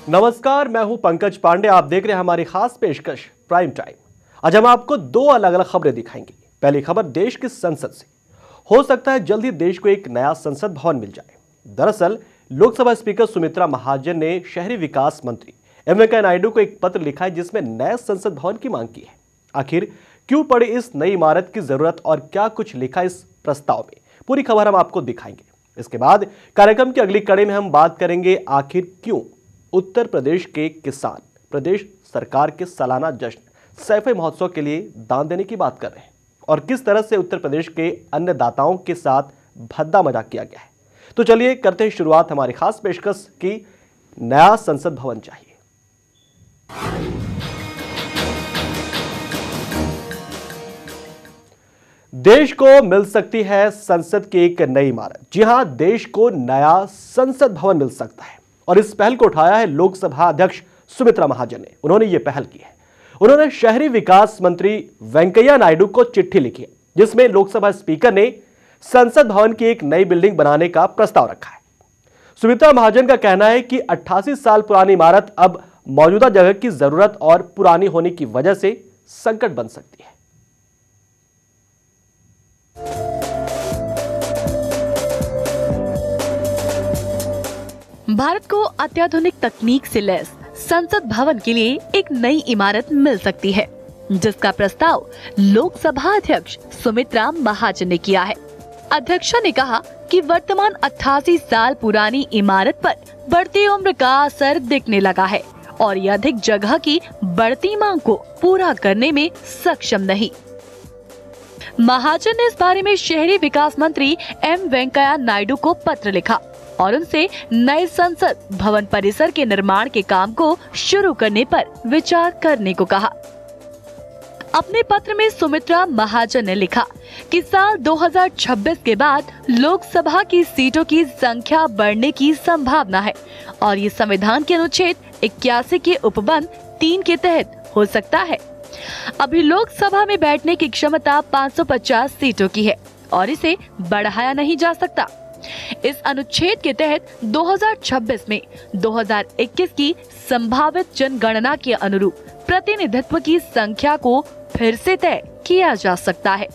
नमस्कार, मैं हूं पंकज पांडे। आप देख रहे हैं हमारी खास पेशकश प्राइम टाइम। आज हम आपको दो अलग अलग खबरें दिखाएंगे। पहली खबर देश की संसद से। हो सकता है जल्द ही देश को एक नया संसद भवन मिल जाए। दरअसल लोकसभा स्पीकर सुमित्रा महाजन ने शहरी विकास मंत्री एम वेंकैया नायडू को एक पत्र लिखा है जिसमें नए संसद भवन की मांग की है। आखिर क्यों पड़ी इस नई इमारत की जरूरत और क्या कुछ लिखा इस प्रस्ताव में, पूरी खबर हम आपको दिखाएंगे। इसके बाद कार्यक्रम की अगली कड़ी में हम बात करेंगे आखिर क्यों उत्तर प्रदेश के किसान प्रदेश सरकार के सालाना जश्न सैफई महोत्सव के लिए दान देने की बात कर रहे हैं और किस तरह से उत्तर प्रदेश के अन्नदाताओं के साथ भद्दा मजाक किया गया है। तो चलिए करते हैं शुरुआत हमारी खास पेशकश की नया संसद भवन चाहिए। देश को मिल सकती है संसद की एक नई इमारत। जी हां, देश को नया संसद भवन मिल सकता है और इस पहल को उठाया है लोकसभा अध्यक्ष सुमित्रा महाजन ने। उन्होंने ये पहल की है। उन्होंने शहरी विकास मंत्री वेंकैया नायडू को चिट्ठी लिखी है जिसमें लोकसभा स्पीकर ने संसद भवन की एक नई बिल्डिंग बनाने का प्रस्ताव रखा है। सुमित्रा महाजन का कहना है कि 88 साल पुरानी इमारत अब मौजूदा जगह की जरूरत और पुरानी होने की वजह से संकट बन सकती है। भारत को अत्याधुनिक तकनीक से लैस संसद भवन के लिए एक नई इमारत मिल सकती है, जिसका प्रस्ताव लोकसभा अध्यक्ष सुमित्रा महाजन ने किया है। अध्यक्षा ने कहा कि वर्तमान 88 साल पुरानी इमारत पर बढ़ती उम्र का असर दिखने लगा है और ये अधिक जगह की बढ़ती मांग को पूरा करने में सक्षम नहीं। महाजन ने इस बारे में शहरी विकास मंत्री एम वेंकैया नायडू को पत्र लिखा और उनसे नए संसद भवन परिसर के निर्माण के काम को शुरू करने पर विचार करने को कहा। अपने पत्र में सुमित्रा महाजन ने लिखा कि साल 2026 के बाद लोकसभा की सीटों की संख्या बढ़ने की संभावना है और ये संविधान के अनुच्छेद 81 के उपबंध 3 के तहत हो सकता है। अभी लोकसभा में बैठने की क्षमता 550 सीटों की है और इसे बढ़ाया नहीं जा सकता। इस अनुच्छेद के तहत 2026 में 2021 की संभावित जनगणना के अनुरूप प्रतिनिधित्व की संख्या को फिर से तय किया जा सकता है।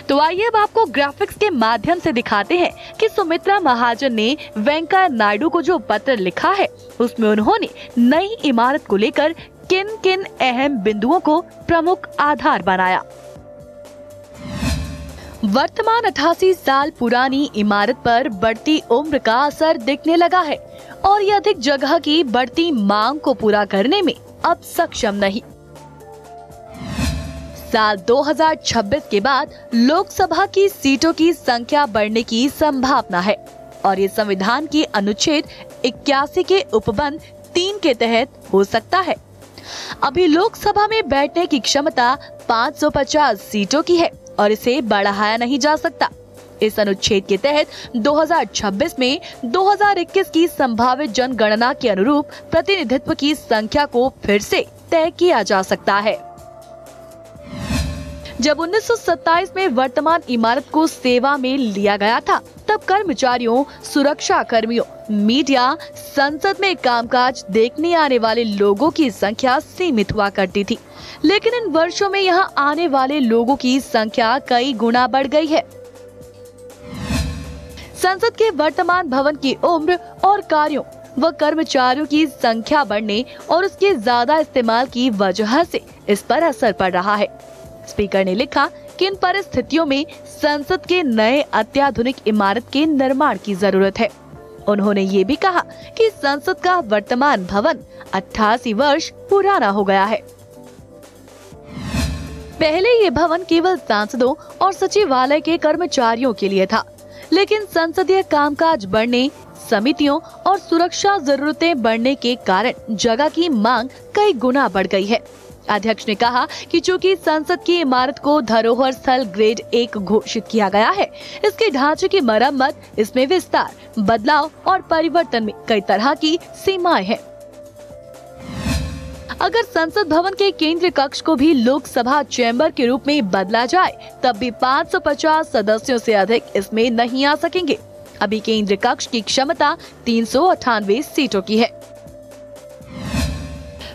तो आइए अब आपको ग्राफिक्स के माध्यम से दिखाते हैं कि सुमित्रा महाजन ने वेंकैया नायडू को जो पत्र लिखा है उसमें उन्होंने नई इमारत को लेकर किन किन अहम बिंदुओं को प्रमुख आधार बनाया। वर्तमान 88 साल पुरानी इमारत पर बढ़ती उम्र का असर दिखने लगा है और यह अधिक जगह की बढ़ती मांग को पूरा करने में अब सक्षम नहीं। साल 2026 के बाद लोकसभा की सीटों की संख्या बढ़ने की संभावना है और ये संविधान के अनुच्छेद 81 के उपबंध 3 के तहत हो सकता है। अभी लोकसभा में बैठने की क्षमता 550 सीटों की है और इसे बढ़ाया नहीं जा सकता। इस अनुच्छेद के तहत 2026 में 2021 की संभावित जनगणना के अनुरूप प्रतिनिधित्व की संख्या को फिर से तय किया जा सकता है। जब 1927 में वर्तमान इमारत को सेवा में लिया गया था, तब कर्मचारियों, सुरक्षा कर्मियों, मीडिया, संसद में कामकाज देखने आने वाले लोगों की संख्या सीमित हुआ करती थी, लेकिन इन वर्षों में यहां आने वाले लोगों की संख्या कई गुना बढ़ गई है। संसद के वर्तमान भवन की उम्र और कार्यों व कर्मचारियों की संख्या बढ़ने और उसके ज्यादा इस्तेमाल की वजह से इस पर असर पड़ रहा है। स्पीकर ने लिखा कि इन परिस्थितियों में संसद के नए अत्याधुनिक इमारत के निर्माण की जरूरत है। उन्होंने ये भी कहा कि संसद का वर्तमान भवन 88 वर्ष पुराना हो गया है। पहले ये भवन केवल सांसदों और सचिवालय के कर्मचारियों के लिए था, लेकिन संसदीय कामकाज बढ़ने, समितियों और सुरक्षा जरूरतें बढ़ने के कारण जगह की मांग कई गुना बढ़ गई है। अध्यक्ष ने कहा कि चूंकि संसद की इमारत को धरोहर स्थल ग्रेड 1 घोषित किया गया है, इसके ढांचे की मरम्मत, इसमें विस्तार, बदलाव और परिवर्तन में कई तरह की सीमाएं हैं। अगर संसद भवन के केंद्रीय कक्ष को भी लोकसभा चैम्बर के रूप में बदला जाए, तब भी 550 सदस्यों से अधिक इसमें नहीं आ सकेंगे। अभी केंद्रीय कक्ष की क्षमता 398 सीटों की है।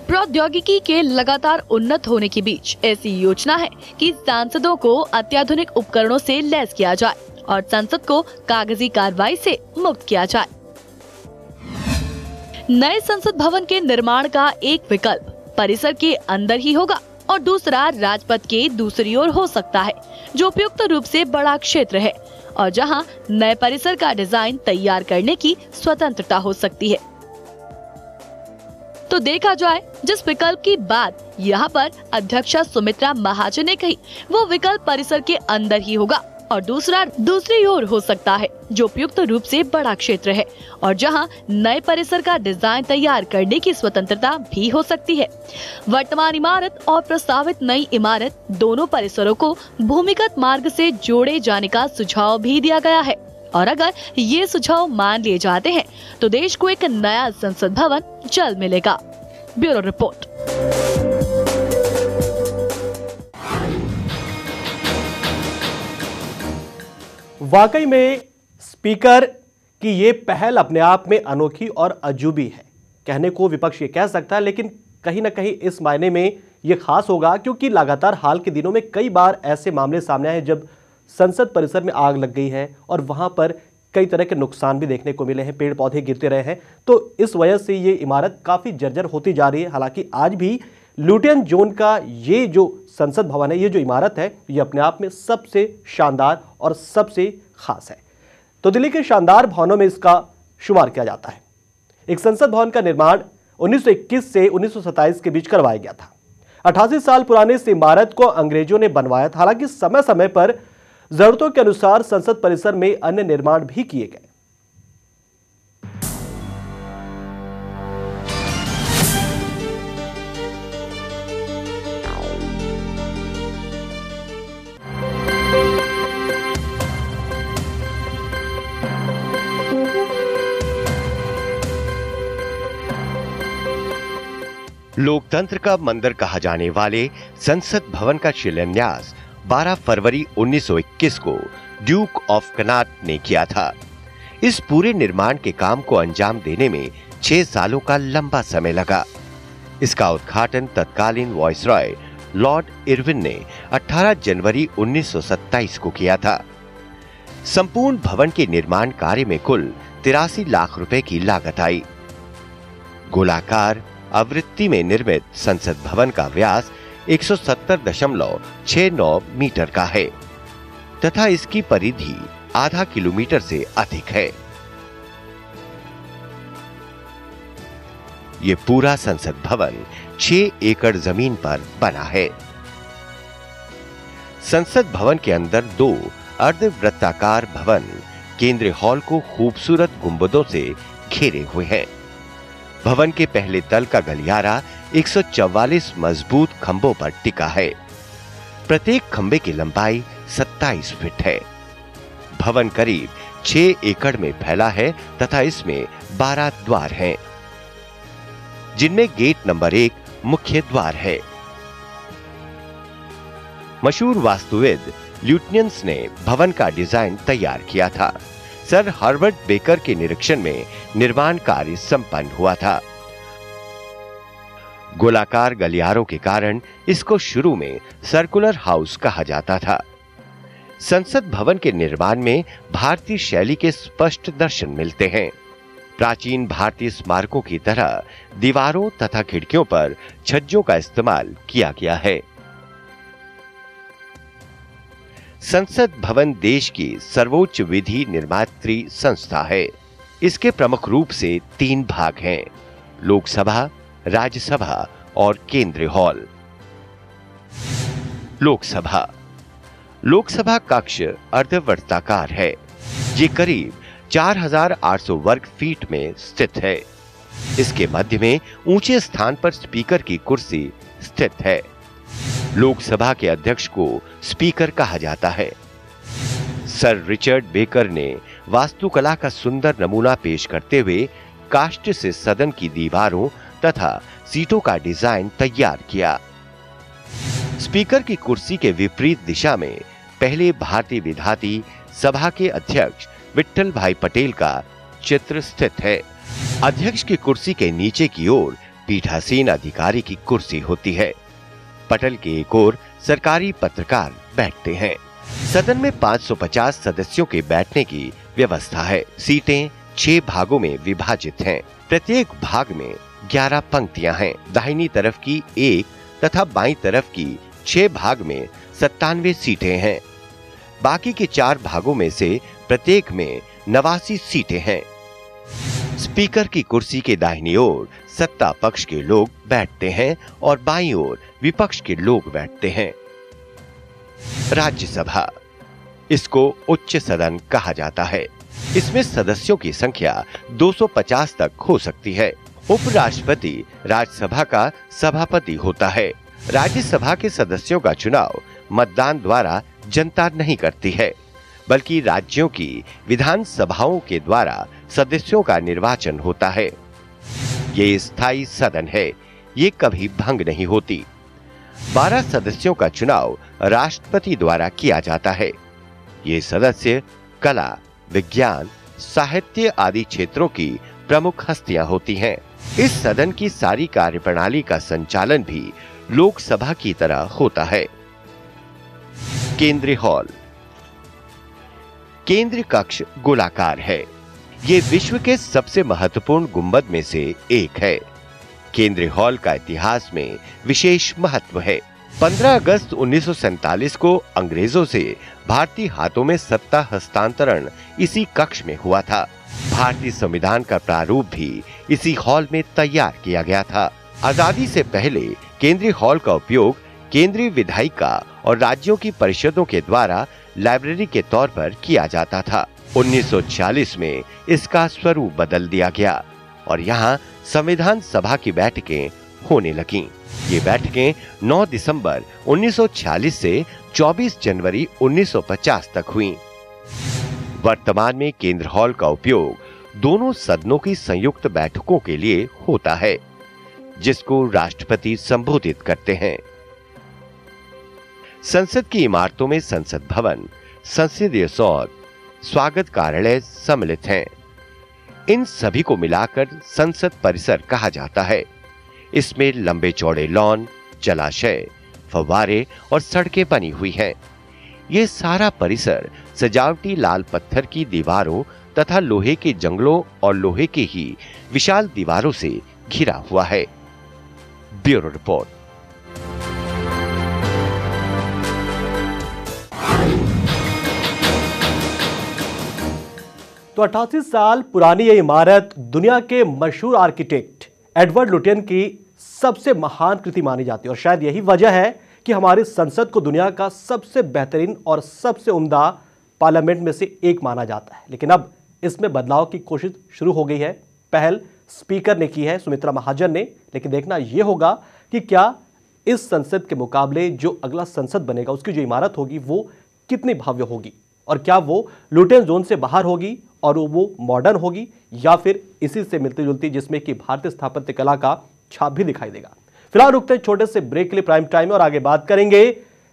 प्रौद्योगिकी के लगातार उन्नत होने के बीच ऐसी योजना है कि सांसदों को अत्याधुनिक उपकरणों से लैस किया जाए और संसद को कागजी कार्रवाई से मुक्त किया जाए। नए संसद भवन के निर्माण का एक विकल्प परिसर के अंदर ही होगा और दूसरा राजपथ के दूसरी ओर हो सकता है, जो उपयुक्त रूप से बड़ा क्षेत्र है और जहां नए परिसर का डिजाइन तैयार करने की स्वतंत्रता हो सकती है। तो देखा जाए जिस विकल्प की बात यहाँ पर अध्यक्षा सुमित्रा महाजन ने कही, वो विकल्प परिसर के अंदर ही होगा और दूसरा दूसरी ओर हो सकता है, जो उपयुक्त रूप से बड़ा क्षेत्र है और जहां नए परिसर का डिजाइन तैयार करने की स्वतंत्रता भी हो सकती है। वर्तमान इमारत और प्रस्तावित नई इमारत दोनों परिसरों को भूमिगत मार्ग से जोड़े जाने का सुझाव भी दिया गया है और अगर ये सुझाव मान लिए जाते हैं तो देश को एक नया संसद भवन जल्द मिलेगा। Bureau report. वाकई में स्पीकर की ये पहल अपने आप में अनोखी और अजूबी है, कहने को विपक्ष ये कह सकता है, लेकिन कहीं ना कहीं इस मायने में ये खास होगा क्योंकि लगातार हाल के दिनों में कई बार ऐसे मामले सामने आए जब संसद परिसर में आग लग गई है और वहां पर कई तरह के नुकसान भी देखने को मिले हैं, पेड़ पौधे गिरते रहे हैं। तो इस वजह से ये इमारत काफ़ी जर्जर होती जा रही है। हालांकि आज भी लुटियन जोन का ये जो संसद भवन है, ये जो इमारत है, ये अपने आप में सबसे शानदार और सबसे खास है। तो दिल्ली के शानदार भवनों में इसका शुमार किया जाता है। एक संसद भवन का निर्माण 1921 से 1927 के बीच करवाया गया था। 88 साल पुराने इस इमारत को अंग्रेजों ने बनवाया था। हालांकि समय समय पर जरूरतों के अनुसार संसद परिसर में अन्य निर्माण भी किए गए। लोकतंत्र का मंदिर कहा जाने वाले संसद भवन का शिलान्यास 12 फरवरी 1921 को ड्यूक ऑफ कनाट ने किया था। इस पूरे निर्माण के काम को अंजाम देने में 6 सालों का लंबा समय लगा। इसका उद्घाटन तत्कालीन वायसरॉय लॉर्ड इरविन ने 18 जनवरी 1927 को किया था। संपूर्ण भवन के निर्माण कार्य में कुल 83 लाख रुपए की लागत आई। गोलाकार आवृत्ति में निर्मित संसद भवन का व्यास 170.69 मीटर का है तथा इसकी परिधि आधा किलोमीटर से अधिक है। ये पूरा संसद भवन 6 एकड़ जमीन पर बना है। संसद भवन के अंदर 2 अर्धवृत्ताकार भवन केंद्रीय हॉल को खूबसूरत गुंबदों से घेरे हुए हैं। भवन के पहले तल का गलियारा 144 मजबूत खंभों पर टिका है। प्रत्येक खंभे की लंबाई 27 फीट है। भवन करीब 6 एकड़ में फैला है तथा इसमें 12 द्वार हैं, जिनमें गेट नंबर 1 मुख्य द्वार है। मशहूर वास्तुविद ल्यूटियंस ने भवन का डिजाइन तैयार किया था। सर हार्वर्ड बेकर के निरीक्षण में निर्माण कार्य संपन्न हुआ था। गोलाकार गलियारों के कारण इसको शुरू में सर्कुलर हाउस कहा जाता था। संसद भवन के निर्माण में भारतीय शैली के स्पष्ट दर्शन मिलते हैं। प्राचीन भारतीय स्मारकों की तरह दीवारों तथा खिड़कियों पर छज्जों का इस्तेमाल किया गया है। संसद भवन देश की सर्वोच्च विधि निर्मात्री संस्था है। इसके प्रमुख रूप से 3 भाग हैं: लोकसभा, राज्यसभा और केंद्रीय हॉल। लोकसभा कक्ष अर्धवृत्ताकार है। ये करीब 4800 वर्ग फीट में स्थित है। इसके मध्य में ऊंचे स्थान पर स्पीकर की कुर्सी स्थित है। लोकसभा के अध्यक्ष को स्पीकर कहा जाता है। सर रिचर्ड बेकर ने वास्तुकला का सुंदर नमूना पेश करते हुए काष्ठ से सदन की दीवारों तथा सीटों का डिजाइन तैयार किया। स्पीकर की कुर्सी के विपरीत दिशा में पहले भारतीय विधायी सभा के अध्यक्ष विट्ठल भाई पटेल का चित्र स्थित है। अध्यक्ष की कुर्सी के नीचे की ओर पीठासीन अधिकारी की कुर्सी होती है। पटल के एक ओर सरकारी पत्रकार बैठते हैं। सदन में 550 सदस्यों के बैठने की व्यवस्था है। सीटें 6 भागों में विभाजित हैं। प्रत्येक भाग में 11 पंक्तियां हैं। दाहिनी तरफ की 1 तथा बाईं तरफ की 6 भाग में 97 सीटें हैं। बाकी के 4 भागों में से प्रत्येक में 89 सीटें हैं। स्पीकर की कुर्सी के दाहिनी ओर सत्ता पक्ष के लोग बैठते हैं और बाईं ओर विपक्ष के लोग बैठते हैं। राज्यसभा, इसको उच्च सदन कहा जाता है। इसमें सदस्यों की संख्या 250 तक हो सकती है। उपराष्ट्रपति राज्यसभा का सभापति होता है। राज्यसभा के सदस्यों का चुनाव मतदान द्वारा जनता नहीं करती है, बल्कि राज्यों की विधानसभाओं के द्वारा सदस्यों का निर्वाचन होता है। ये स्थायी सदन है, ये कभी भंग नहीं होती। 12 सदस्यों का चुनाव राष्ट्रपति द्वारा किया जाता है। ये सदस्य कला, विज्ञान, साहित्य आदि क्षेत्रों की प्रमुख हस्तियां होती हैं। इस सदन की सारी कार्यप्रणाली का संचालन भी लोकसभा की तरह होता है। केंद्रीय हॉल, केंद्रीय कक्ष गोलाकार है। ये विश्व के सबसे महत्वपूर्ण गुंबद में से एक है। केंद्रीय हॉल का इतिहास में विशेष महत्व है। 15 अगस्त 1947 को अंग्रेजों से भारतीय हाथों में सत्ता हस्तांतरण इसी कक्ष में हुआ था। भारतीय संविधान का प्रारूप भी इसी हॉल में तैयार किया गया था। आजादी से पहले केंद्रीय हॉल का उपयोग केंद्रीय विधायिका और राज्यों की परिषदों के द्वारा लाइब्रेरी के तौर पर किया जाता था। 1946 में इसका स्वरूप बदल दिया गया और यहाँ संविधान सभा की बैठकें होने लगीं। ये बैठकें 9 दिसंबर 1946 से 24 जनवरी 1950 तक हुईं। वर्तमान में केंद्रीय हॉल का उपयोग दोनों सदनों की संयुक्त बैठकों के लिए होता है, जिसको राष्ट्रपति संबोधित करते हैं। संसद की इमारतों में संसद भवन, संसदीय सौध, स्वागत कार्यालय सम्मिलित हैं। इन सभी को मिलाकर संसद परिसर कहा जाता है। इसमें लंबे चौड़े लॉन, जलाशय, फव्वारे और सड़कें बनी हुई हैं। ये सारा परिसर सजावटी लाल पत्थर की दीवारों तथा लोहे के जंगलों और लोहे की ही विशाल दीवारों से घिरा हुआ है। Bureau report. तो 88 साल पुरानी ये इमारत दुनिया के मशहूर आर्किटेक्ट एडवर्ड लुटियन की सबसे महान कृति मानी जाती है और शायद यही वजह है कि हमारी संसद को दुनिया का सबसे बेहतरीन और सबसे उम्दा पार्लियामेंट में से एक माना जाता है। लेकिन अब इसमें बदलाव की कोशिश शुरू हो गई है। पहल स्पीकर ने की है, सुमित्रा महाजन ने, लेकिन देखना यह होगा कि क्या इस संसद के मुकाबले जो अगला संसद बनेगा उसकी जो इमारत होगी वो कितनी भव्य होगी और क्या वो लुटियन जोन से बाहर होगी और वो मॉडर्न होगी या फिर इसी से मिलती जुलती जिसमें कि भारतीय स्थापत्य कला का छाप भी दिखाई देगा। फिलहाल रुकते हैं छोटे से ब्रेक के लिए प्राइम टाइम में और आगे बात करेंगे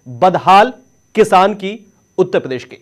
बदहाल किसान की उत्तर प्रदेश के।